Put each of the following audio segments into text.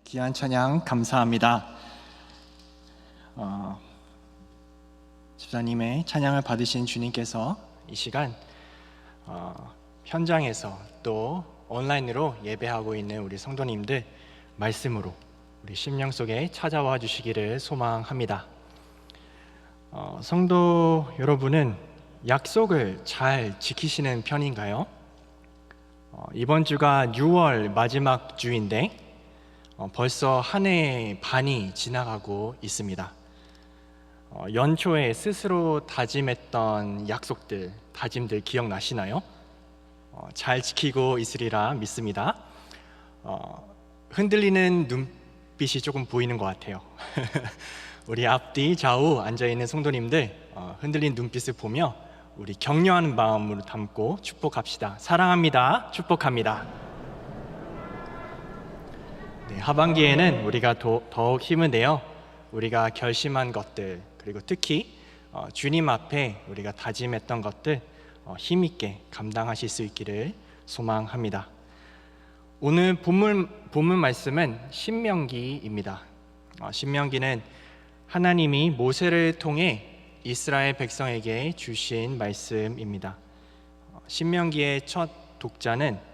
귀한 찬양 감사합니다. 집사님의 찬양을 받으신 주님께서 이 시간 현장에서 또 온라인으로 예배하고 있는 우리 성도님들 말씀으로 우리 심령 속에 찾아와 주시기를 소망합니다. 성도 여러분은 약속을 잘 지키시는 편인가요? 이번 주가 6월 마지막 주인데 벌써 한 해의 반이 지나가고 있습니다. 연초에 스스로 다짐했던 약속들, 다짐들 기억나시나요? 잘 지키고 있으리라 믿습니다. 흔들리는 눈빛이 조금 보이는 것 같아요. 우리 앞뒤 좌우 앉아있는 성도님들 흔들린 눈빛을 보며 우리 격려하는 마음으로 담고 축복합시다. 사랑합니다. 축복합니다. 네, 하반기에는 우리가 더욱 힘을 내어 우리가 결심한 것들, 그리고 특히 주님 앞에 우리가 다짐했던 것들 힘있게 감당하실 수 있기를 소망합니다. 오늘 본문 말씀은 신명기입니다. 신명기는 하나님이 모세를 통해 이스라엘 백성에게 주신 말씀입니다. 신명기의 첫 독자는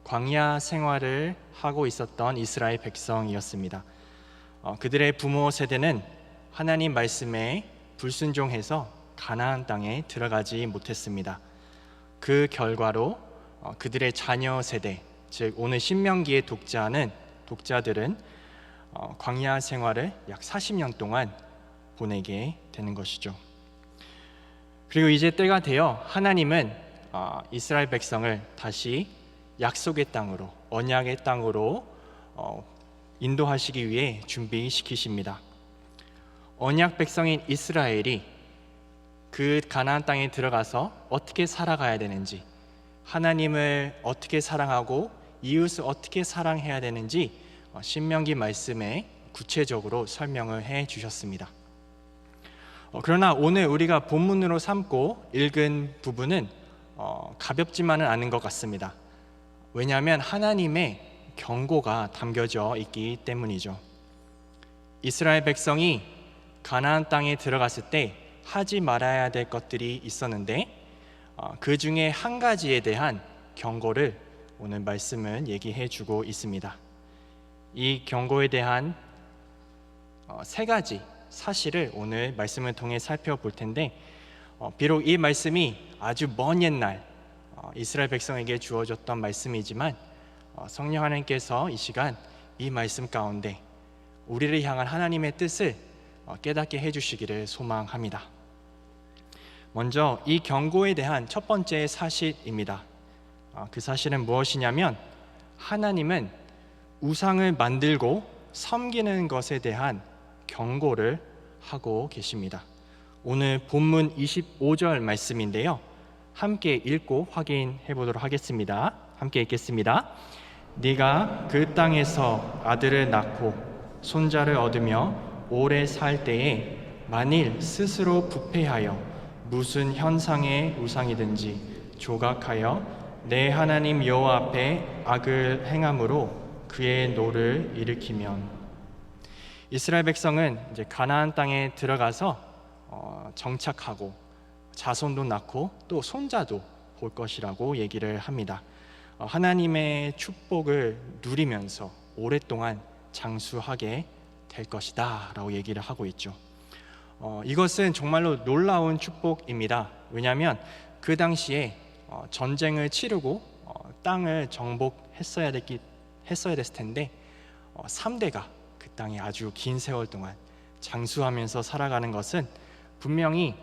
광야 생활을 하고 있었던 이스라엘 백성이었습니다. 그들의 부모 세대는 하나님 말씀에 불순종해서 가나안 땅에 들어가지 못했습니다. 그 결과로 그들의 자녀 세대, 즉 오늘 신명기의 독자들은 광야 생활을 약 40년 동안 보내게 되는 것이죠. 그리고 이제 때가 되어 하나님은 이스라엘 백성을 다시 약속의 땅으로, 언약의 땅으로 인도하시기 위해 준비시키십니다. 언약 백성인 이스라엘이 그 가나안 땅에 들어가서 어떻게 살아가야 되는지, 하나님을 어떻게 사랑하고 이웃을 어떻게 사랑해야 되는지 신명기 말씀에 구체적으로 설명을 해 주셨습니다. 그러나 오늘 우리가 본문으로 삼고 읽은 부분은 가볍지만은 않은 것 같습니다. 왜냐하면 하나님의 경고가 담겨져 있기 때문이죠. 이스라엘 백성이 가나안 땅에 들어갔을 때 하지 말아야 될 것들이 있었는데 그 중에 한 가지에 대한 경고를 오늘 말씀은 얘기해 주고 있습니다. 이 경고에 대한 세 가지 사실을 오늘 말씀을 통해 살펴볼 텐데 비록 이 말씀이 아주 먼 옛날 이스라엘 백성에게 주어졌던 말씀이지만 성령 하나님께서 이 시간 이 말씀 가운데 우리를 향한 하나님의 뜻을 깨닫게 해주시기를 소망합니다. 먼저 이 경고에 대한 첫 번째 사실입니다. 그 사실은 무엇이냐면 하나님은 우상을 만들고 섬기는 것에 대한 경고를 하고 계십니다. 오늘 본문 25절 말씀인데요, 함께 읽고 확인해 보도록 하겠습니다. 함께 읽겠습니다. 네가 그 땅에서 아들을 낳고 손자를 얻으며 오래 살 때에 만일 스스로 부패하여 무슨 현상의 우상이든지 조각하여 내 하나님 여호와 앞에 악을 행함으로 그의 노를 일으키면, 이스라엘 백성은 이제 가나안 땅에 들어가서 정착하고 자손도 낳고 또 손자도 볼 것이라고 얘기를 합니다. 하나님의 축복을 누리면서 오랫동안 장수하게 될 것이다 라고 얘기를 하고 있죠. 이것은 정말로 놀라운 축복입니다. 왜냐하면 그 당시에 전쟁을 치르고 땅을 정복했어야 됐을 텐데 3대가 그 땅에 아주 긴 세월 동안 장수하면서 살아가는 것은 분명히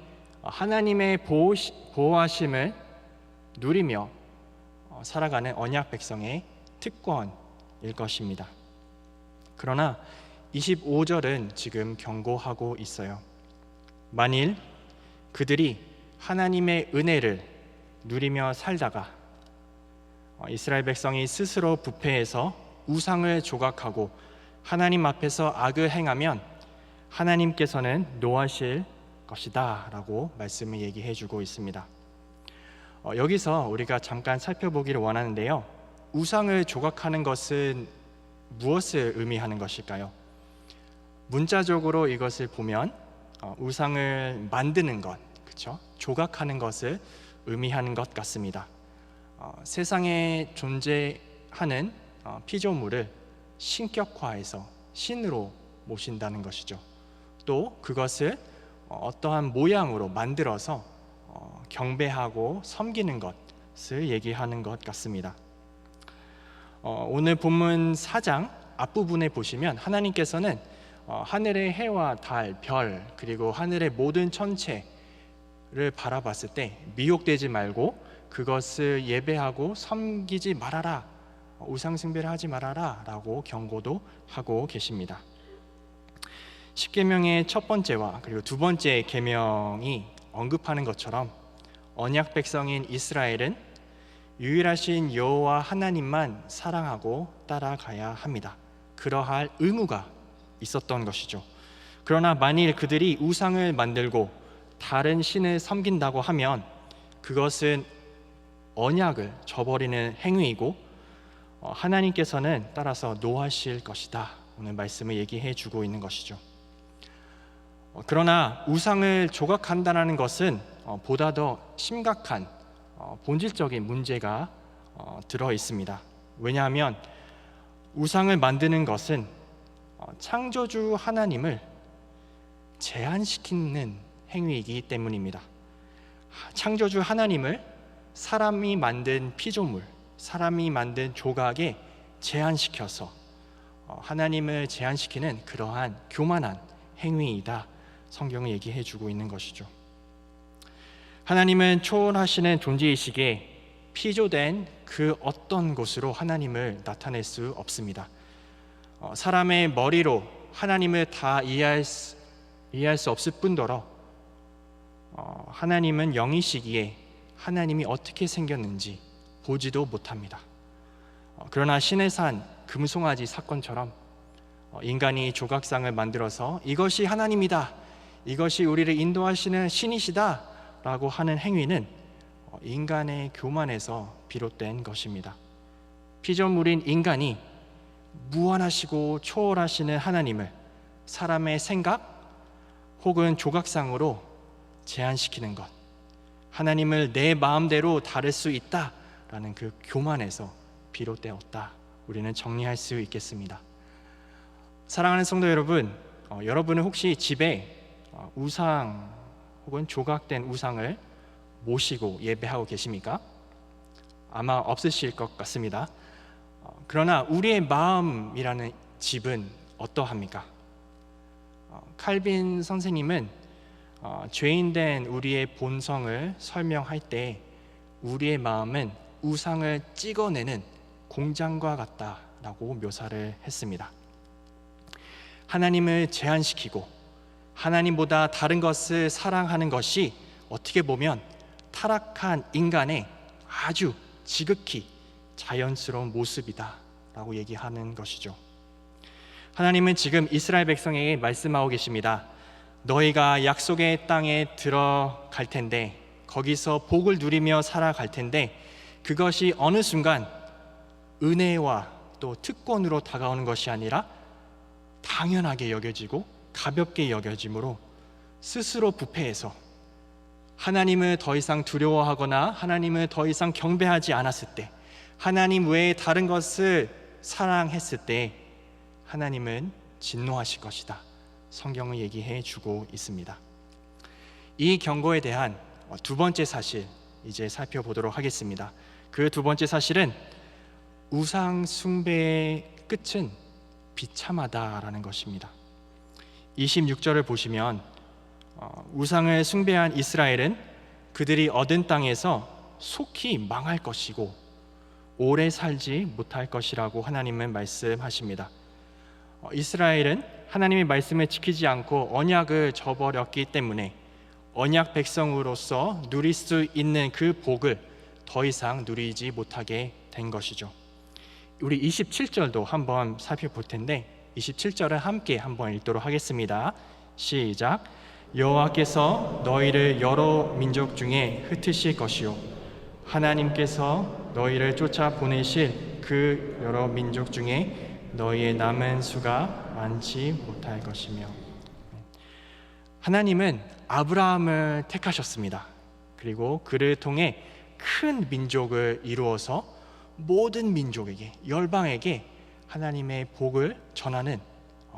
하나님의 보호하심을 누리며 살아가는 언약 백성의 특권일 것입니다. 그러나 25절은 지금 경고하고 있어요. 만일 그들이 하나님의 은혜를 누리며 살다가 이스라엘 백성이 스스로 부패해서 우상을 조각하고 하나님 앞에서 악을 행하면 하나님께서는 노하실 것이다 라고 말씀을 얘기해 주고 있습니다. 여기서 우리가 잠깐 살펴보기를 원하는데요, 우상을 조각하는 것은 무엇을 의미하는 것일까요? 문자적으로 이것을 보면 우상을 만드는 것, 그렇죠? 조각하는 것을 의미하는 것 같습니다. 세상에 존재하는 피조물을 신격화해서 신으로 모신다는 것이죠. 또 그것을 어떠한 모양으로 만들어서 경배하고 섬기는 것을 얘기하는 것 같습니다. 오늘 본문 4장 앞부분에 보시면 하나님께서는 하늘의 해와 달, 별, 그리고 하늘의 모든 천체를 바라봤을 때 미혹되지 말고 그것을 예배하고 섬기지 말아라, 우상 숭배를 하지 말아라 라고 경고도 하고 계십니다. 십계명의 첫 번째와 그리고 두 번째 계명이 언급하는 것처럼 언약 백성인 이스라엘은 유일하신 여호와 하나님만 사랑하고 따라가야 합니다. 그러할 의무가 있었던 것이죠. 그러나 만일 그들이 우상을 만들고 다른 신을 섬긴다고 하면 그것은 언약을 저버리는 행위이고 하나님께서는 따라서 노하실 것이다. 오늘 말씀을 얘기해 주고 있는 것이죠. 그러나 우상을 조각한다는 것은 보다 더 심각한 본질적인 문제가 들어 있습니다. 왜냐하면 우상을 만드는 것은 창조주 하나님을 제한시키는 행위이기 때문입니다. 창조주 하나님을 사람이 만든 피조물, 사람이 만든 조각에 제한시켜서 하나님을 제한시키는 그러한 교만한 행위이다. 성경은 얘기해 주고 있는 것이죠. 하나님은 초월하시는 존재이시기에 피조된 그 어떤 곳으로 하나님을 나타낼 수 없습니다. 사람의 머리로 하나님을 다 이해할 수 없을 뿐더러 하나님은 영이시기에 하나님이 어떻게 생겼는지 보지도 못합니다. 그러나 신의 산 금송아지 사건처럼 인간이 조각상을 만들어서 이것이 하나님이다, 이것이 우리를 인도하시는 신이시다 라고 하는 행위는 인간의 교만에서 비롯된 것입니다. 피조물인 인간이 무한하시고 초월하시는 하나님을 사람의 생각 혹은 조각상으로 제한시키는 것, 하나님을 내 마음대로 다룰 수 있다라는 그 교만에서 비롯되었다. 우리는 정리할 수 있겠습니다. 사랑하는 성도 여러분, 여러분은 혹시 집에 우상 혹은 조각된 우상을 모시고 예배하고 계십니까? 아마 없으실 것 같습니다. 그러나 우리의 마음이라는 집은 어떠합니까? 칼빈 선생님은 죄인된 우리의 본성을 설명할 때 우리의 마음은 우상을 찍어내는 공장과 같다라고 묘사를 했습니다. 하나님을 제한시키고 하나님보다 다른 것을 사랑하는 것이 어떻게 보면 타락한 인간의 아주 지극히 자연스러운 모습이다 라고 얘기하는 것이죠. 하나님은 지금 이스라엘 백성에게 말씀하고 계십니다. 너희가 약속의 땅에 들어갈 텐데, 거기서 복을 누리며 살아갈 텐데, 그것이 어느 순간 은혜와 또 특권으로 다가오는 것이 아니라 당연하게 여겨지고 가볍게 여겨짐으로 스스로 부패해서 하나님을 더 이상 두려워하거나 하나님을 더 이상 경배하지 않았을 때, 하나님 외에 다른 것을 사랑했을 때 하나님은 진노하실 것이다. 성경은 얘기해 주고 있습니다. 이 경고에 대한 두 번째 사실 이제 살펴보도록 하겠습니다. 그 두 번째 사실은 우상 숭배의 끝은 비참하다라는 것입니다. 26절을 보시면 우상을 숭배한 이스라엘은 그들이 얻은 땅에서 속히 망할 것이고 오래 살지 못할 것이라고 하나님은 말씀하십니다. 이스라엘은 하나님의 말씀을 지키지 않고 언약을 저버렸기 때문에 언약 백성으로서 누릴 수 있는 그 복을 더 이상 누리지 못하게 된 것이죠. 우리 27절도 한번 살펴볼 텐데 27절을 함께 한번 읽도록 하겠습니다. 시작. 여호와께서 너희를 여러 민족 중에 흩으실 것이요 하나님께서 너희를 쫓아 보내실 그 여러 민족 중에 너희의 남은 수가 많지 못할 것이며. 하나님은 아브라함을 택하셨습니다. 그리고 그를 통해 큰 민족을 이루어서 모든 민족에게, 열방에게 하나님의 복을 전하는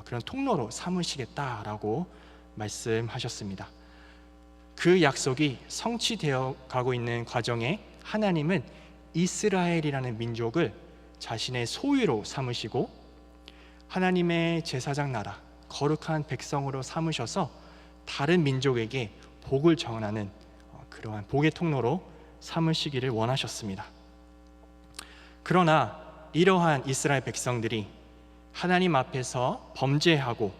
그런 통로로 삼으시겠다라고 말씀하셨습니다. 그 약속이 성취되어 가고 있는 과정에 하나님은 이스라엘이라는 민족을 자신의 소유로 삼으시고 하나님의 제사장 나라, 거룩한 백성으로 삼으셔서 다른 민족에게 복을 전하는 그러한 복의 통로로 삼으시기를 원하셨습니다. 그러나 이러한 이스라엘 백성들이 하나님 앞에서 범죄하고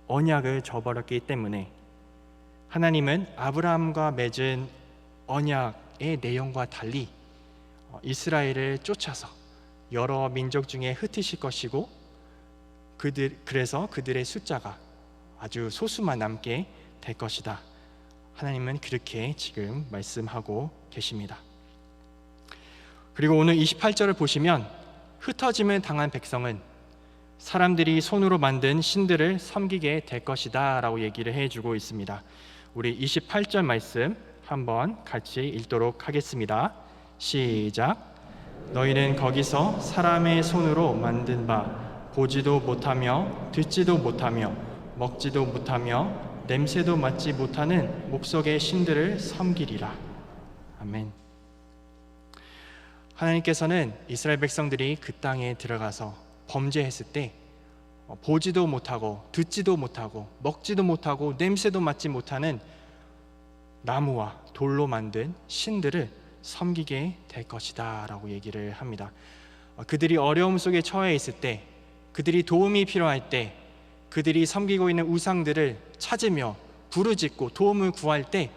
언약을 저버렸기 때문에 하나님은 아브라함과 맺은 언약의 내용과 달리 이스라엘을 쫓아서 여러 민족 중에 흩으실 것이고 그래서 그들의 숫자가 아주 소수만 남게 될 것이다. 하나님은 그렇게 지금 말씀하고 계십니다. 그리고 오늘 28절을 보시면 흩어짐을 당한 백성은 사람들이 손으로 만든 신들을 섬기게 될 것이다 라고 얘기를 해주고 있습니다. 우리 28절 말씀 한번 같이 읽도록 하겠습니다. 시작. 너희는 거기서 사람의 손으로 만든 바 보지도 못하며 듣지도 못하며 먹지도 못하며 냄새도 맡지 못하는 목석의 신들을 섬기리라. 아멘. 하나님께서는 이스라엘 백성들이 그 땅에 들어가서 범죄했을 때 보지도 못하고 듣지도 못하고 먹지도 못하고 냄새도 맡지 못하는 나무와 돌로 만든 신들을 섬기게 될 것이다 라고 얘기를 합니다. 그들이 어려움 속에 처해 있을 때, 그들이 도움이 필요할 때, 그들이 섬기고 있는 우상들을 찾으며 부르짖고 도움을 구할 때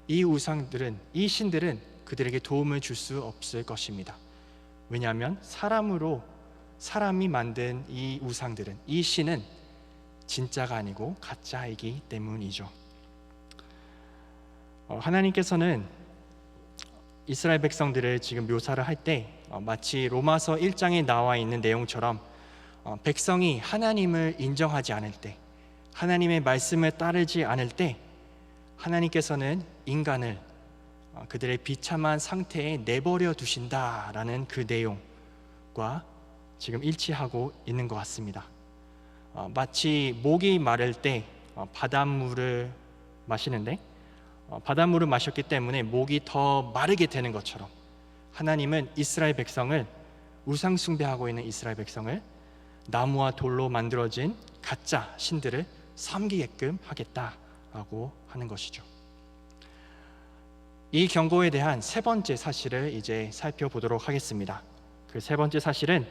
이 우상들은, 이 신들은 그들에게 도움을 줄 수 없을 것입니다. 왜냐하면 사람이 만든 이 우상들은, 이 신은 진짜가 아니고 가짜이기 때문이죠. 하나님께서는 이스라엘 백성들을 지금 묘사를 할 때 마치 로마서 1장에 나와 있는 내용처럼 백성이 하나님을 인정하지 않을 때, 하나님의 말씀을 따르지 않을 때 하나님께서는 인간을 그들의 비참한 상태에 내버려 두신다라는 그 내용과 지금 일치하고 있는 것 같습니다. 마치 목이 마를 때 바닷물을 마시는데 바닷물을 마셨기 때문에 목이 더 마르게 되는 것처럼 하나님은 이스라엘 백성을, 우상 숭배하고 있는 이스라엘 백성을 나무와 돌로 만들어진 가짜 신들을 섬기게끔 하겠다라고 하는 것이죠. 이 경고에 대한 세 번째 사실을 이제 살펴보도록 하겠습니다. 그 세 번째 사실은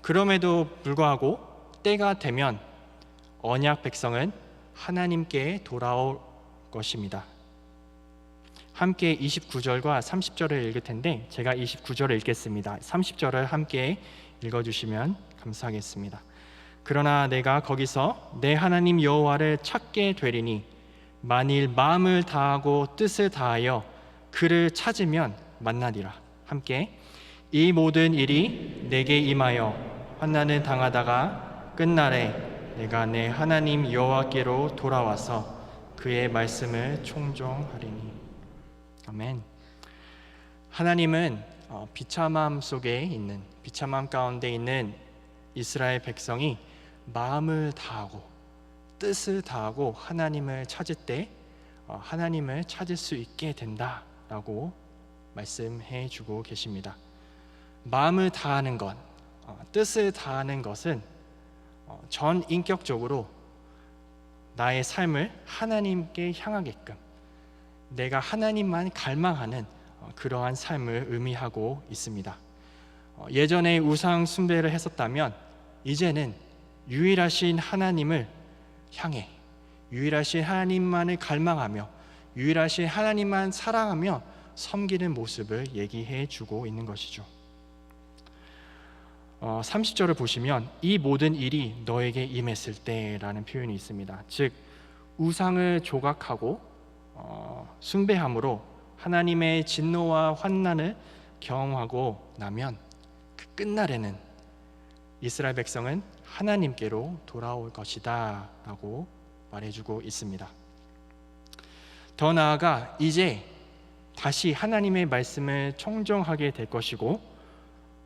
그럼에도 불구하고 때가 되면 언약 백성은 하나님께 돌아올 것입니다. 함께 29절과 30절을 읽을 텐데 제가 29절을 읽겠습니다. 30절을 함께 읽어주시면 감사하겠습니다. 그러나 내가 거기서 내 하나님 여호와를 찾게 되리니 만일 마음을 다하고 뜻을 다하여 그를 찾으면 만나리라. 함께 이 모든 일이 내게 임하여 환난을 당하다가 끝날에 내가 내 하나님 여호와께로 돌아와서 그의 말씀을 청종하리니. 아멘. 하나님은 비참함 속에 있는, 비참함 가운데 있는 이스라엘 백성이 마음을 다하고 뜻을 다하고 하나님을 찾을 때 하나님을 찾을 수 있게 된다라고 말씀해 주고 계십니다. 마음을 다하는 것, 뜻을 다하는 것은 전 인격적으로 나의 삶을 하나님께 향하게끔 내가 하나님만 갈망하는 그러한 삶을 의미하고 있습니다. 예전에 우상 숭배를 했었다면 이제는 유일하신 하나님을 향해 유일하신 하나님만을 갈망하며 유일하신 하나님만 사랑하며 섬기는 모습을 얘기해 주고 있는 것이죠. 30절을 보시면 이 모든 일이 너에게 임했을 때라는 표현이 있습니다. 즉 우상을 조각하고 숭배함으로 하나님의 진노와 환난을 경험하고 나면 그 끝날에는 하나님의 진노와 환난을 경험하고 나면 그 끝날에는 하나님의 진노와 환난을 경험하게 된다. 하나님의 진노와 환난을 경험하고 나면 그 끝날에는 하나님의 진노와 환난을 경험하게 된다. 하나님의 진노와 환난을 경험하고 나면 그 끝날에는 하나님의 진노와 환난을 경험하게 된다. 하나님의 진노와 환난을 경험하고 나면 그 끝날에는 하나님의 진노와 환난을 경험하게 된다. 이스라엘 백성은 하나님께로 돌아올 것이다 라고 말해주고 있습니다. 더 나아가 이제 다시 하나님의 말씀을 청종하게 될 것이고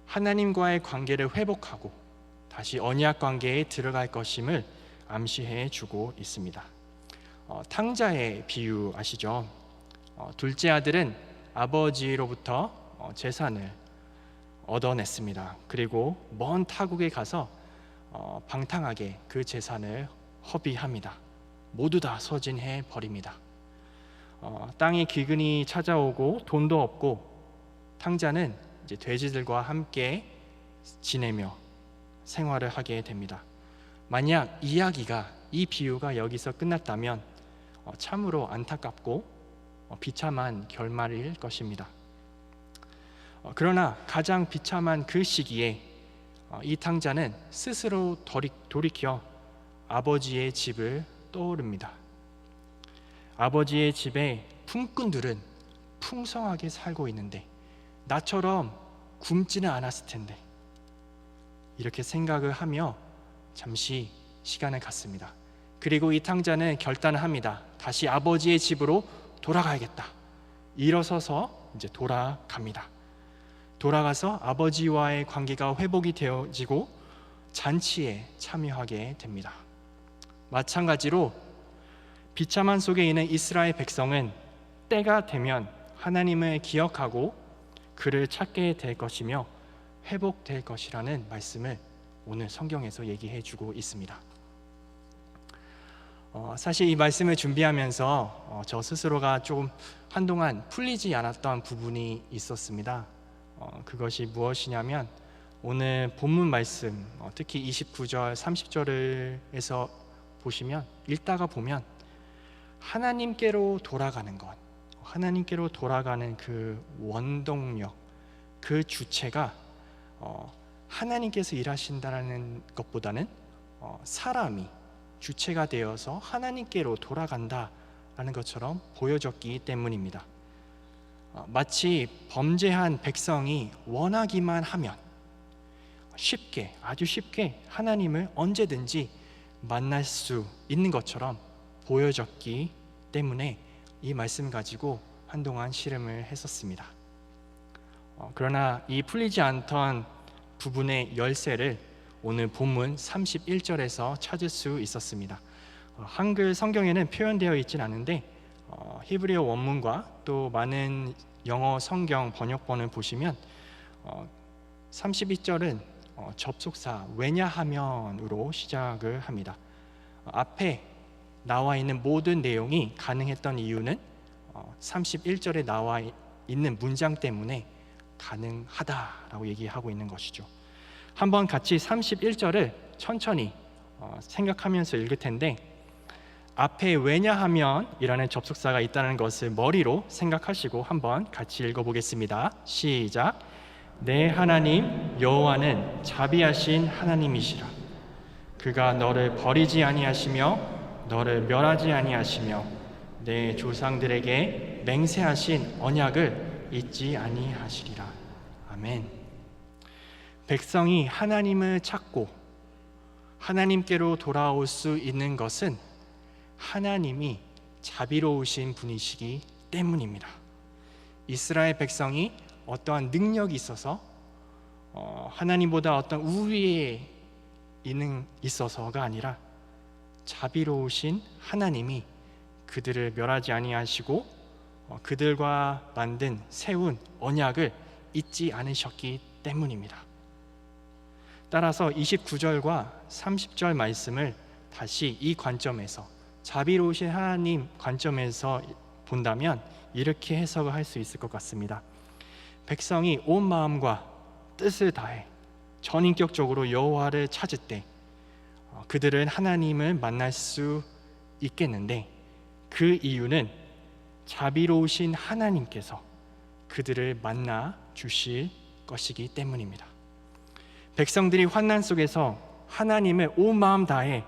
하나님과의 관계를 회복하고 다시 언약 관계에 들어갈 것임을 암시해 주고 있습니다. 탕자의 비유 아시죠? 둘째 아들은 아버지로부터 재산을 얻어냈습니다. 그리고 먼 타국에 가서 방탕하게 그 재산을 허비합니다. 모두 다 소진해 버립니다. 땅에 기근이 찾아오고 돈도 없고 탕자는 이제 돼지들과 함께 지내며 생활을 하게 됩니다. 만약 이 비유가 여기서 끝났다면 참으로 안타깝고 비참한 결말일 것입니다. 그러나 가장 비참한 그 시기에 이 탕자는 스스로 돌이켜 아버지의 집을 떠오릅니다. 아버지의 집에 품꾼들은 풍성하게 살고 있는데 나처럼 굶지는 않았을 텐데, 이렇게 생각을 하며 잠시 시간을 갖습니다. 그리고 이 탕자는 결단을 합니다. 다시 아버지의 집으로 돌아가야겠다. 일어서서 이제 돌아갑니다. 돌아가서 아버지와의 관계가 회복이 되어지고 잔치에 참여하게 됩니다. 마찬가지로 비참한 속에 있는 이스라엘 백성은 때가 되면 하나님을 기억하고 그를 찾게 될 것이며 회복될 것이라는 말씀을 오늘 성경에서 얘기해 주고 있습니다. 사실 이 말씀을 준비하면서 저 스스로가 조금 한동안 풀리지 않았던 부분이 있었습니다. 그것이 무엇이냐면 오늘 본문 말씀, 특히 29절, 30절에서 읽다가 보면 하나님께로 돌아가는 것, 하나님께로 돌아가는 그 원동력, 그 주체가 하나님께서 일하신다는 것보다는 사람이 주체가 되어서 하나님께로 돌아간다라는 것처럼 보여졌기 때문입니다. 마치 범죄한 백성이 원하기만 하면 아주 쉽게 하나님을 언제든지 만날 수 있는 것처럼 보여졌기 때문에 이 말씀 가지고 한동안 씨름을 했었습니다. 그러나 이 풀리지 않던 부분의 열쇠를 오늘 본문 31절에서 찾을 수 있었습니다. 한글 성경에는 표현되어 있진 않은데 히브리어 원문과 또 많은 영어 성경 번역본을 보시면 32절은 접속사 왜냐하면으로 시작을 합니다. 앞에 나와 있는 모든 내용이 가능했던 이유는 31절에 나와 있는 문장 때문에 가능하다라고 얘기하고 있는 것이죠. 한번 같이 31절을 천천히 생각하면서 읽을 텐데, 앞에 왜냐하면 이라는 접속사가 있다는 것을 머리로 생각하시고 한번 같이 읽어보겠습니다. 시작. 내 하나님 여호와는 자비하신 하나님이시라. 그가 너를 버리지 아니하시며 너를 멸하지 아니하시며 내 조상들에게 맹세하신 언약을 잊지 아니하시리라. 아멘. 백성이 하나님을 찾고 하나님께로 돌아올 수 있는 것은 하나님이 자비로우신 분이시기 때문입니다. 이스라엘 백성이 어떠한 능력이 있어서 하나님보다 어떤 우위에 있어서가 아니라 자비로우신 하나님이 그들을 멸하지 아니하시고 그들과 세운 언약을 잊지 않으셨기 때문입니다. 따라서 29절과 30절 말씀을 다시 이 관점에서, 자비로우신 하나님 관점에서 본다면 이렇게 해석을 할 수 있을 것 같습니다. 백성이 온 마음과 뜻을 다해 전인격적으로 여호와를 찾을 때 그들은 하나님을 만날 수 있겠는데, 그 이유는 자비로우신 하나님께서 그들을 만나 주실 것이기 때문입니다. 백성들이 환난 속에서 하나님을 온 마음 다해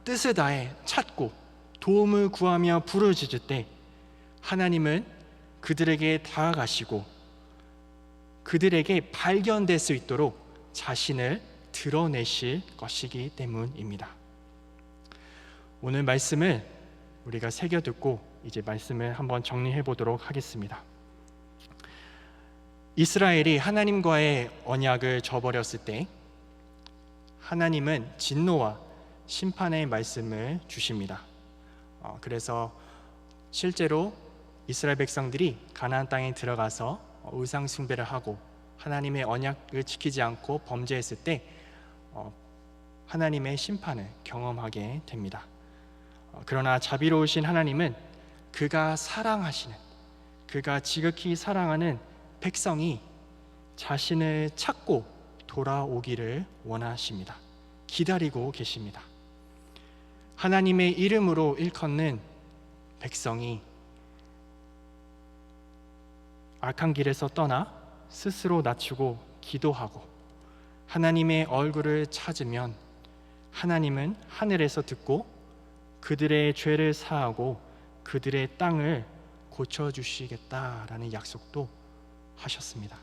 뜻을 다해 찾고 도움을 구하며 부르짖을 때 하나님은 그들에게 다가가시고 그들에게 발견될 수 있도록 자신을 드러내실 것이기 때문입니다. 오늘 말씀을 우리가 새겨 듣고 이제 말씀을 한번 정리해 보도록 하겠습니다. 이스라엘이 하나님과의 언약을 저버렸을 때 하나님은 진노와 심판의 말씀을 주십니다. 그래서 실제로 이스라엘 백성들이 가나안 땅에 들어가서 우상 숭배를 하고 하나님의 언약을 지키지 않고 범죄했을 때 하나님의 심판을 경험하게 됩니다. 그러나 자비로우신 하나님은 그가 사랑하시는, 그가 지극히 사랑하는 백성이 자신을 찾고 돌아오기를 원하십니다. 기다리고 계십니다. 하나님의 이름으로 일컫는 백성이 악한 길에서 떠나 스스로 낮추고 기도하고 하나님의 얼굴을 찾으면 하나님은 하늘에서 듣고 그들의 죄를 사하고 그들의 땅을 고쳐주시겠다라는 약속도 하셨습니다.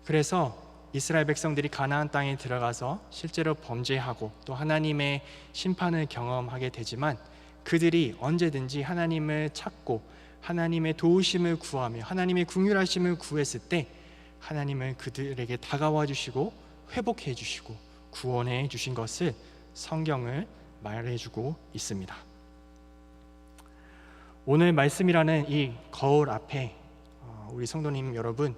그래서 이스라엘 백성들이 가나안 땅에 들어가서 실제로 범죄하고 또 하나님의 심판을 경험하게 되지만 그들이 언제든지 하나님을 찾고 하나님의 도우심을 구하며 하나님의 긍휼하심을 구했을 때 하나님은 그들에게 다가와 주시고 회복해 주시고 구원해 주신 것을 성경을 말해주고 있습니다. 오늘 말씀이라는 이 거울 앞에 우리 성도님 여러분,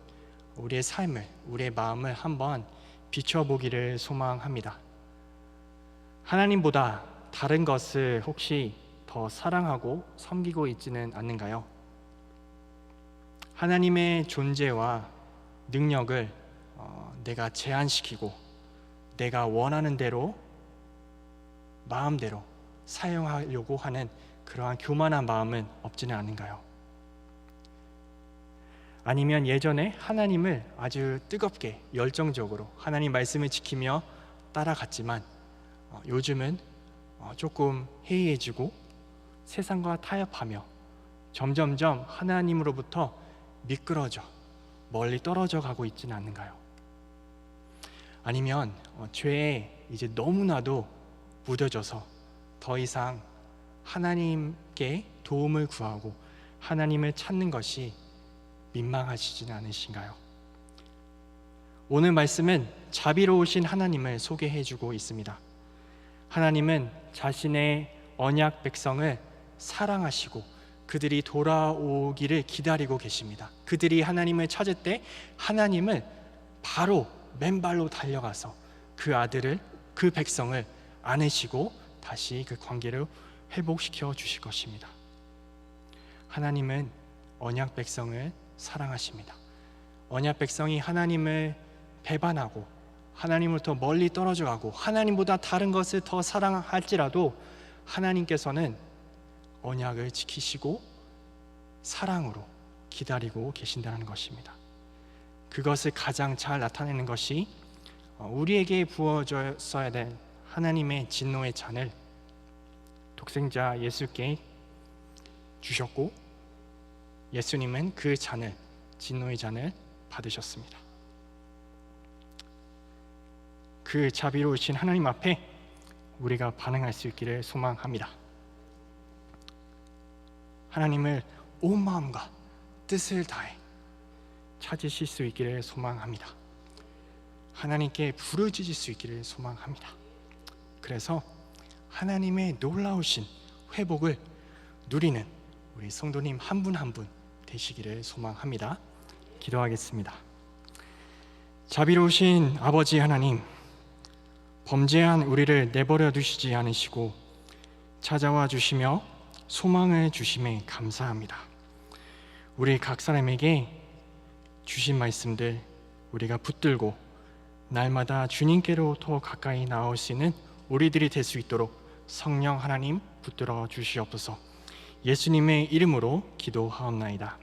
우리의 삶을, 우리의 마음을 한번 비춰보기를 소망합니다. 하나님보다 다른 것을 혹시 더 사랑하고 섬기고 있지는 않는가요? 하나님의 존재와 능력을 내가 제한시키고 내가 원하는 대로 마음대로 사용하려고 하는 그러한 교만한 마음은 없지는 않은가요? 아니면 예전에 하나님을 아주 뜨겁게 열정적으로 하나님 말씀을 지키며 따라갔지만 요즘은 조금 해이해지고 세상과 타협하며 점점점 하나님으로부터 미끄러져 멀리 떨어져 가고 있지는 않는가요? 아니면 죄에 이제 너무나도 무뎌져서 더 이상 하나님께 도움을 구하고 하나님을 찾는 것이 민망하시지는 않으신가요? 오늘 말씀은 자비로우신 하나님을 소개해주고 있습니다. 하나님은 자신의 언약 백성을 사랑하시고 그들이 돌아오기를 기다리고 계십니다. 그들이 하나님을 찾을 때 하나님은 바로 맨발로 달려가서 그 아들을, 그 백성을 안으시고 다시 그 관계를 회복시켜 주실 것입니다. 하나님은 언약 백성을 사랑하십니다. 언약 백성이 하나님을 배반하고 하나님으로부터 멀리 떨어져 가고 하나님보다 다른 것을 더 사랑할지라도 하나님께서는 언약을 지키시고 사랑으로 기다리고 계신다는 것입니다. 그것을 가장 잘 나타내는 것이 우리에게 부어졌어야 될 하나님의 진노의 잔을 독생자 예수께 주셨고 예수님은 그 잔을, 진노의 잔을 받으셨습니다. 그 자비로우신 하나님 앞에 우리가 반응할 수 있기를 소망합니다. 하나님을 온 마음과 뜻을 다해 찾으실 수 있기를 소망합니다. 하나님께 부르짖을 수 있기를 소망합니다. 그래서 하나님의 놀라우신 회복을 누리는 우리 성도님 한 분 한 분 되시기를 소망합니다. 기도하겠습니다. 자비로우신 아버지 하나님, 범죄한 우리를 내버려 두시지 않으시고 찾아와 주시며 소망을 주심에 감사합니다. 우리 각 사람에게 주신 말씀들 우리가 붙들고 날마다 주님께로 더 가까이 나올 수 있는 우리들이 될 수 있도록 성령 하나님 붙들어 주시옵소서. 예수님의 이름으로 기도하옵나이다.